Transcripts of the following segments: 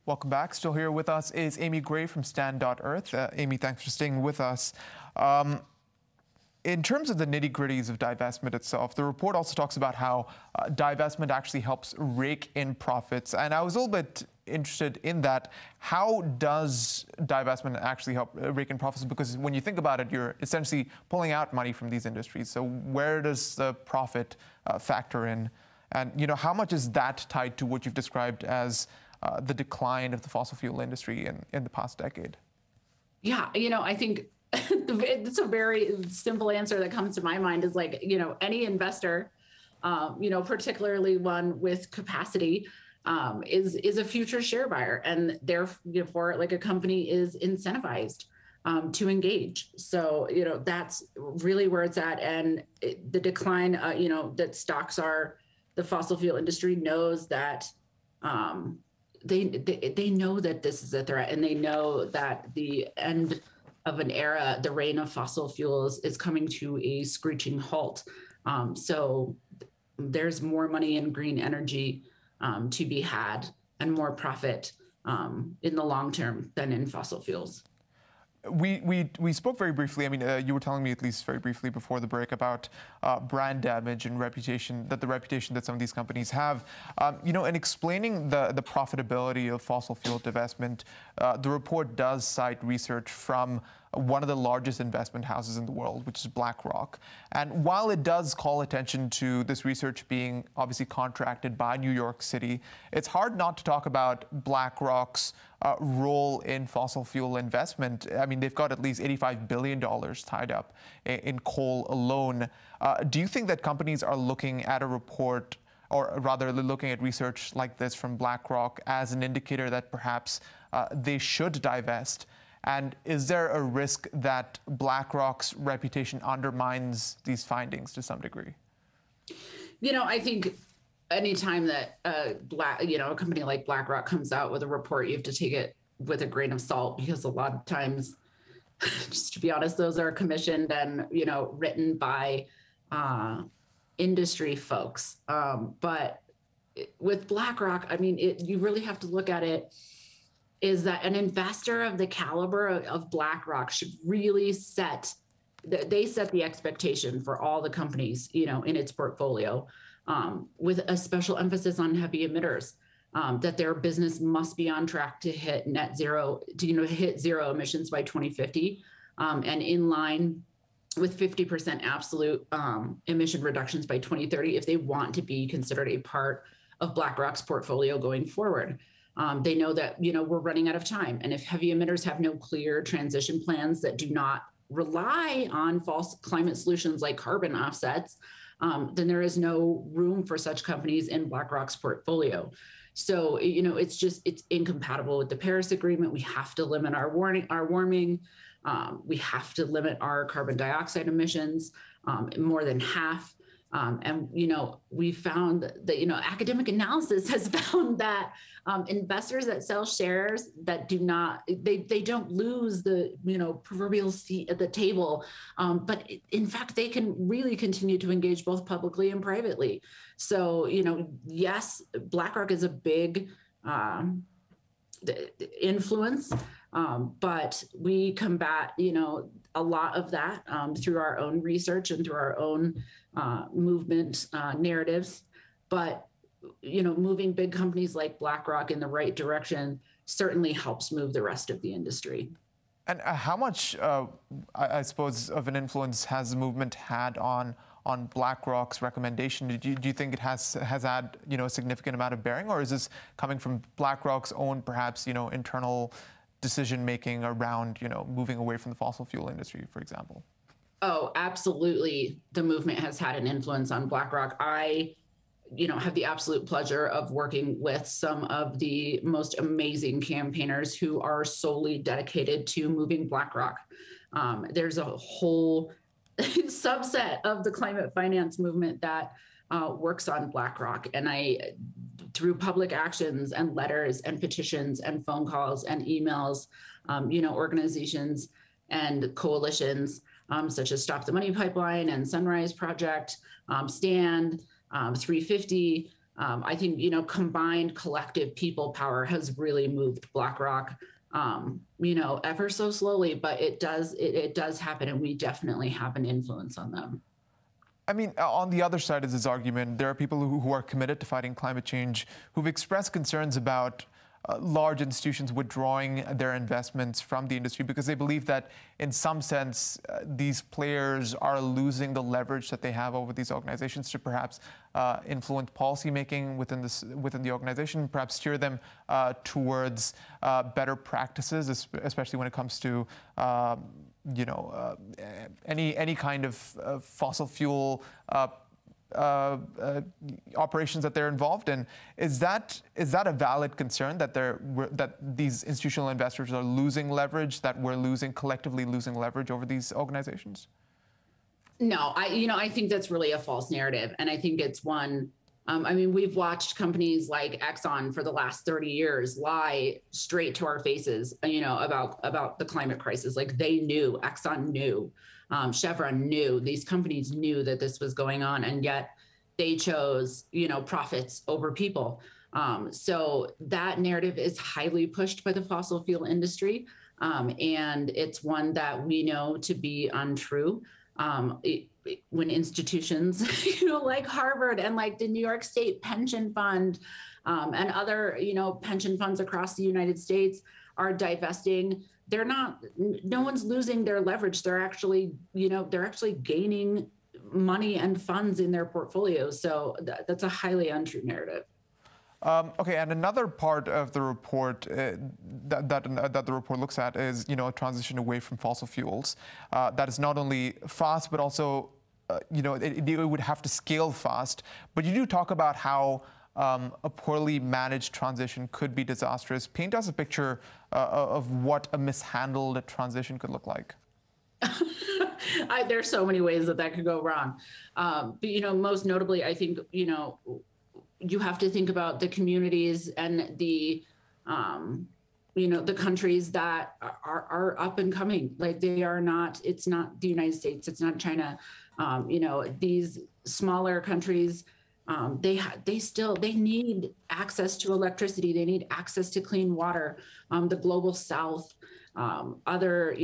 Welcome back. Still here with us is Amy Gray from Stand.earth. Amy, thanks for staying with us. In terms of the nitty-gritties of divestment itself, the report also talks about how divestment actually helps rake in profits. And I was a little bit interested in that. How does divestment actually help rake in profits? Because when you think about it, you're essentially pulling out money from these industries. So where does the profit factor in? And how much is that tied to what you've described as the decline of the fossil fuel industry in the past decade? Yeah, I think it's a very simple answer that comes to my mind is like, any investor, particularly one with capacity, is a future share buyer, and therefore, like, a company is incentivized to engage. So, that's really where it's at. And the decline, that stocks are, the fossil fuel industry knows that they know that this is a threat, and they know that the end of an era, the reign of fossil fuels, is coming to a screeching halt. So there's more money in green energy to be had, and more profit in the long term than in fossil fuels. We spoke very briefly. I mean, you were telling me at least very briefly before the break about brand damage and reputation, the reputation that some of these companies have. In explaining the profitability of fossil fuel divestment, the report does cite research from one of the largest investment houses in the world, which is BlackRock. And while it does call attention to this research being obviously contracted by New York City, it's hard not to talk about BlackRock's role in fossil fuel investment. I mean, they've got at least $85 billion tied up in coal alone. Do you think that companies are looking at a report, or rather looking at research like this from BlackRock, as an indicator that perhaps they should divest? And is there a risk that BlackRock's reputation undermines these findings to some degree? I think anytime that a company like BlackRock comes out with a report, you have to take it with a grain of salt, because a lot of times, just to be honest, those are commissioned and written by industry folks. But with BlackRock, I mean, you really have to look at it is that an investor of the caliber of BlackRock should really set the expectation for all the companies, in its portfolio, with a special emphasis on heavy emitters, that their business must be on track to hit net zero, to hit zero emissions by 2050, and in line with 50% absolute emission reductions by 2030 if they want to be considered a part of BlackRock's portfolio going forward. They know that, we're running out of time. And if heavy emitters have no clear transition plans that do not rely on false climate solutions like carbon offsets, then there is no room for such companies in BlackRock's portfolio. So, it's incompatible with the Paris Agreement. We have to limit our warming. We have to limit our carbon dioxide emissions more than half. And, we found that, academic analysis has found that investors that sell shares that do not, they don't lose the, proverbial seat at the table. But in fact, they can really continue to engage both publicly and privately. So, yes, BlackRock is a big influence, but we combat, a lot of that through our own research and through our own movement narratives. But, moving big companies like BlackRock in the right direction certainly helps move the rest of the industry. And how much, I suppose, of an influence has the movement had on BlackRock's recommendation? Do you think it has had, a significant amount of bearing, or is this coming from BlackRock's own, perhaps, internal decision-making around, moving away from the fossil fuel industry, for example? Oh, absolutely. The movement has had an influence on BlackRock. I, have the absolute pleasure of working with some of the most amazing campaigners who are solely dedicated to moving BlackRock. There's a whole subset of the climate finance movement that works on BlackRock. And through public actions and letters and petitions and phone calls and emails, organizations and coalitions such as Stop the Money Pipeline and Sunrise Project, Stand, 350, I think, combined collective people power has really moved BlackRock, ever so slowly, but it does happen, and we definitely have an influence on them. I mean, on the other side of this argument, there are people who are committed to fighting climate change who've expressed concerns about large institutions withdrawing their investments from the industry because they believe that, in some sense, these players are losing the leverage that they have over these organizations to perhaps influence policymaking within the organization, perhaps steer them towards better practices, especially when it comes to any kind of fossil fuel operations that they're involved in. Is that a valid concern that these institutional investors are losing leverage, that we're collectively losing leverage over these organizations? No, I think that's really a false narrative, and I think it's one. We've watched companies like Exxon for the last 30 years lie straight to our faces, about the climate crisis. Like, they knew, Exxon knew, Chevron knew, these companies knew that this was going on, and yet they chose, profits over people. So that narrative is highly pushed by the fossil fuel industry, and it's one that we know to be untrue. When institutions, like Harvard and like the New York State Pension Fund, and other, pension funds across the United States are divesting, no one's losing their leverage. They're actually gaining money and funds in their portfolios. So that's a highly untrue narrative. Okay, and another part of the report that the report looks at is, a transition away from fossil fuels. That is not only fast, but also, it would have to scale fast. But you do talk about how a poorly managed transition could be disastrous. Paint us a picture of what a mishandled transition could look like. There's so many ways that could go wrong. But, most notably, I think, you have to think about the communities and the countries that are up and coming. Like, it's not the United States, it's not China. These smaller countries, they need access to electricity. They need access to clean water. The global South, other,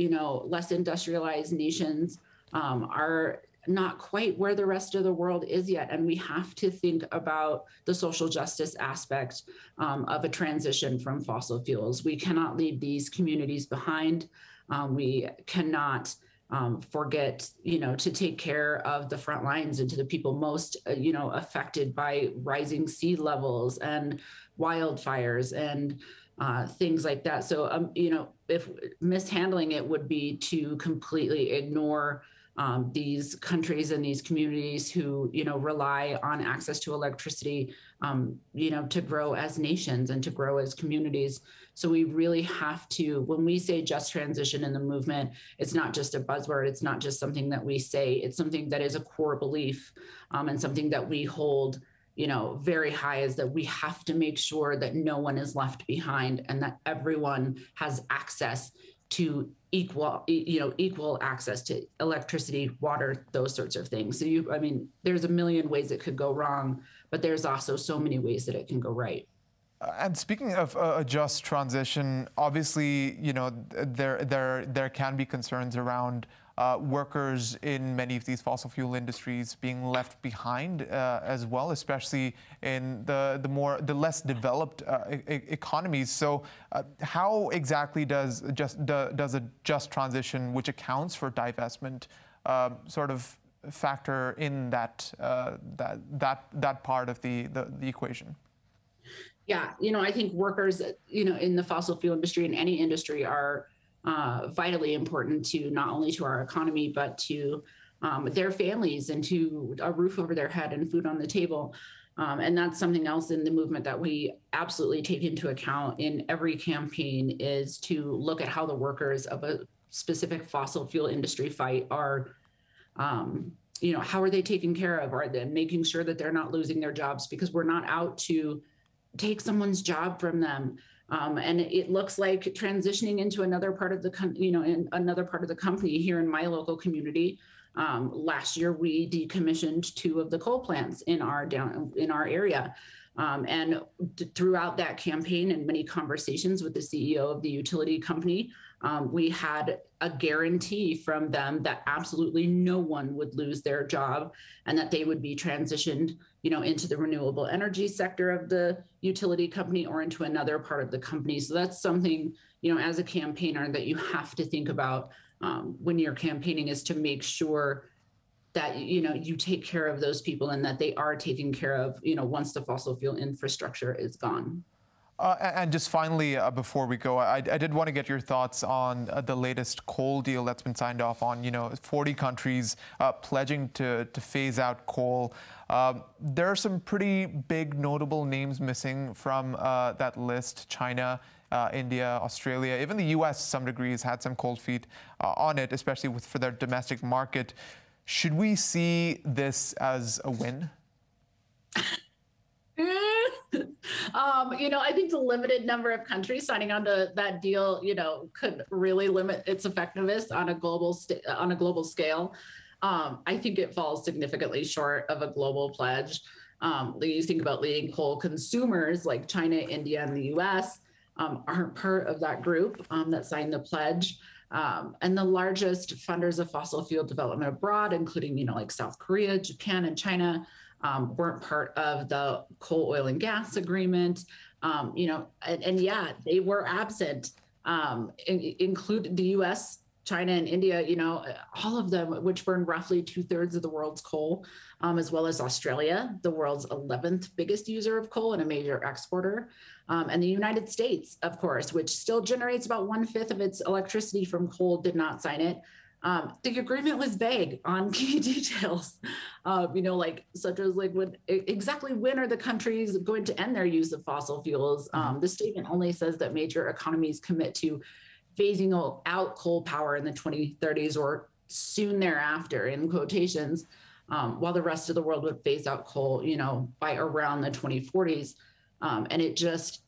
less industrialized nations are not quite where the rest of the world is yet. And we have to think about the social justice aspect of a transition from fossil fuels. We cannot leave these communities behind. We cannot forget, to take care of the front lines and to the people most, affected by rising sea levels and wildfires and things like that. So, if mishandling it would be to completely ignore these countries and these communities who, rely on access to electricity, to grow as nations and to grow as communities. So we really have to, when we say just transition in the movement, it's not just a buzzword. It's not just something that we say. It's something that is a core belief, and something that we hold, very high, is that we have to make sure that no one is left behind and that everyone has access to equal access to electricity, water, those sorts of things. So there's a million ways it could go wrong, but there's also so many ways that it can go right. And speaking of a just transition, obviously, there can be concerns around workers in many of these fossil fuel industries being left behind as well, especially in the less developed economies. So, how exactly does a just transition, which accounts for divestment, sort of factor in that part of the equation? Yeah, I think workers, in the fossil fuel industry, in any industry, are vitally important to not only to our economy, but to their families and to a roof over their head and food on the table. And that's something else in the movement that we absolutely take into account in every campaign, is to look at how the workers of a specific fossil fuel industry fight are, how are they taken care of? Are they making sure that they're not losing their jobs? Because we're not out to take someone's job from them. And it looks like transitioning into another part of the, in another part of the company here in my local community. Last year, we decommissioned 2 of the coal plants in our area. And throughout that campaign and many conversations with the CEO of the utility company, we had a guarantee from them that absolutely no one would lose their job and that they would be transitioned, into the renewable energy sector of the utility company or into another part of the company. So that's something, as a campaigner that you have to think about when you're campaigning, is to make sure that you take care of those people and that they are taken care of once the fossil fuel infrastructure is gone. And just finally, before we go, I did want to get your thoughts on the latest coal deal that's been signed off on. 40 countries pledging to phase out coal. There are some pretty big notable names missing from that list: China, India, Australia, even the U.S. to some degree has had some cold feet on it, especially for their domestic market. Should we see this as a win? I think the limited number of countries signing on to that deal, could really limit its effectiveness on a global scale. I think it falls significantly short of a global pledge. You think about leading coal consumers like China, India, and the U.S. Aren't part of that group that signed the pledge. And the largest funders of fossil fuel development abroad, including, like South Korea, Japan, and China, weren't part of the coal, oil, and gas agreement. And yeah, they were absent, including the U.S., China, and India, all of them, which burn roughly 2/3 of the world's coal, as well as Australia, the world's 11th biggest user of coal and a major exporter. And the United States, of course, which still generates about 1/5 of its electricity from coal, did not sign it. The agreement was vague on key details, such as exactly when are the countries going to end their use of fossil fuels? The statement only says that major economies commit to phasing out coal power in the 2030s or soon thereafter, in quotations, while the rest of the world would phase out coal, by around the 2040s. And it just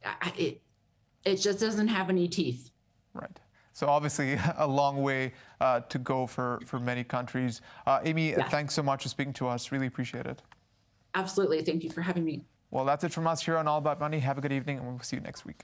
doesn't have any teeth. Right. So obviously a long way to go for many countries. Amy, Yes. Thanks so much for speaking to us. Really appreciate it. Absolutely. Thank you for having me. Well, that's it from us here on All About Money. Have a good evening, and we'll see you next week.